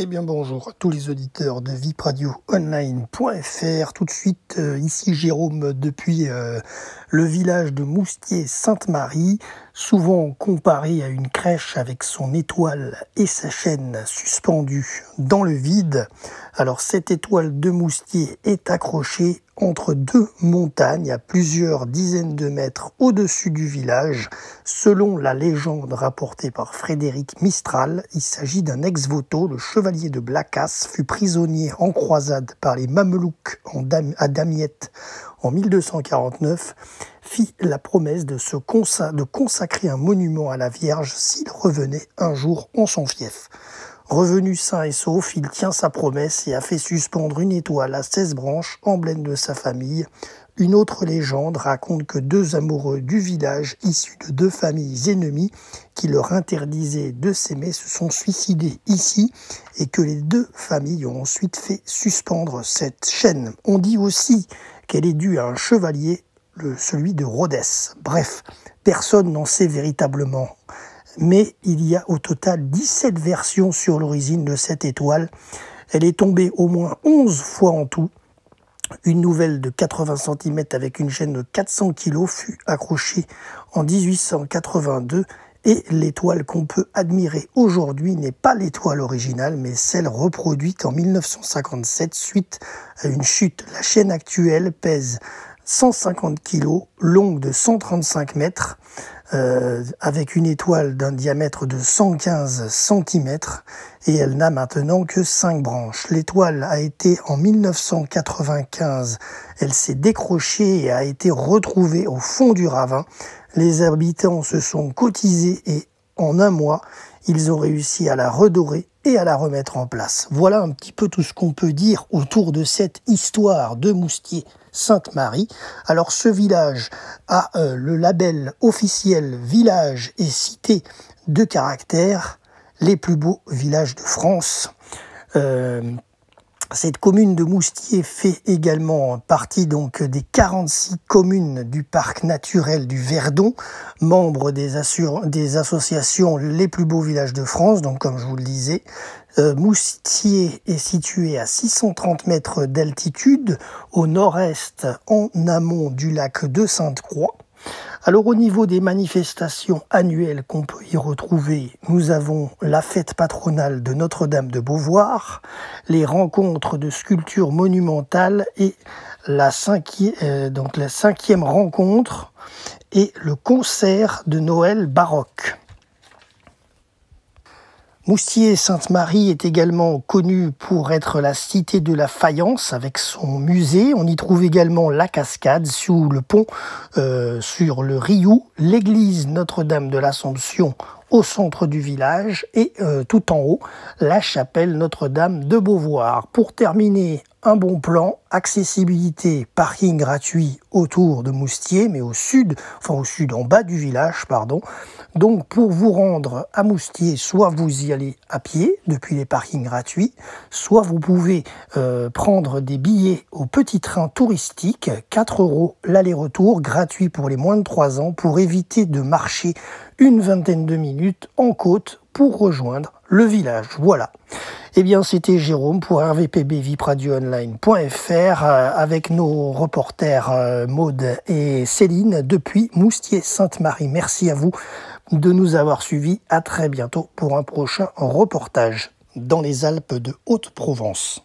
Eh bien bonjour à tous les auditeurs de vipradioonline.fr. Tout de suite, ici Jérôme depuis le village de Moustier-Sainte-Marie, souvent comparé à une crèche avec son étoile et sa chaîne suspendues dans le vide. Alors cette étoile de Moustier est accrochée entre deux montagnes à plusieurs dizaines de mètres au-dessus du village. Selon la légende rapportée par Frédéric Mistral, il s'agit d'un ex-voto. Le chevalier de Blacas fut prisonnier en croisade par les Mamelouks à Damiette en 1249, fit la promesse de consacrer un monument à la Vierge s'il revenait un jour en son fief. Revenu sain et sauf, il tient sa promesse et a fait suspendre une étoile à 16 branches, emblème de sa famille. Une autre légende raconte que deux amoureux du village, issus de deux familles ennemies, qui leur interdisaient de s'aimer, se sont suicidés ici et que les deux familles ont ensuite fait suspendre cette chaîne. On dit aussi qu'elle est due à un chevalier, celui de Rhodes. Bref, personne n'en sait véritablement. Mais il y a au total 17 versions sur l'origine de cette étoile. Elle est tombée au moins 11 fois en tout. Une nouvelle de 80 cm avec une chaîne de 400 kg fut accrochée en 1882 et l'étoile qu'on peut admirer aujourd'hui n'est pas l'étoile originale mais celle reproduite en 1957 suite à une chute. La chaîne actuelle pèse 150 kg, longue de 135 mètres, avec une étoile d'un diamètre de 115 cm et elle n'a maintenant que 5 branches. L'étoile a été en 1995, elle s'est décrochée et a été retrouvée au fond du ravin. Les habitants se sont cotisés et en un mois, ils ont réussi à la redorer et à la remettre en place. Voilà un petit peu tout ce qu'on peut dire autour de cette histoire de Moustier-Sainte-Marie. Alors ce village a le label officiel village et cité de caractère, les plus beaux villages de France. Cette commune de Moustier fait également partie donc des 46 communes du parc naturel du Verdon, membre des associations Les plus beaux villages de France, donc comme je vous le disais. Moustier est situé à 630 mètres d'altitude, au nord-est en amont du lac de Sainte-Croix. Alors au niveau des manifestations annuelles qu'on peut y retrouver, nous avons la fête patronale de Notre-Dame de Beauvoir, les rencontres de sculptures monumentales et la cinquième rencontre et le concert de Noël baroque. Moustier-Sainte-Marie est également connue pour être la cité de la faïence avec son musée. On y trouve également la cascade sous le pont sur le Rioux, l'église Notre-Dame de l'Assomption au centre du village et tout en haut, la chapelle Notre-Dame de Beauvoir. Pour terminer, un bon plan, accessibilité, parking gratuit autour de Moustier, mais au sud, en bas du village, pardon. Donc pour vous rendre à Moustier, soit vous y allez à pied depuis les parkings gratuits, soit vous pouvez prendre des billets au petit train touristique, 4 € l'aller-retour, gratuit pour les moins de 3 ans, pour éviter de marcher une vingtaine de minutes en côte pour rejoindre le village. Voilà. Eh bien, c'était Jérôme pour RVPB vipradioonline.fr avec nos reporters Maude et Céline depuis Moustier-Sainte-Marie. Merci à vous de nous avoir suivis. À très bientôt pour un prochain reportage dans les Alpes de Haute-Provence.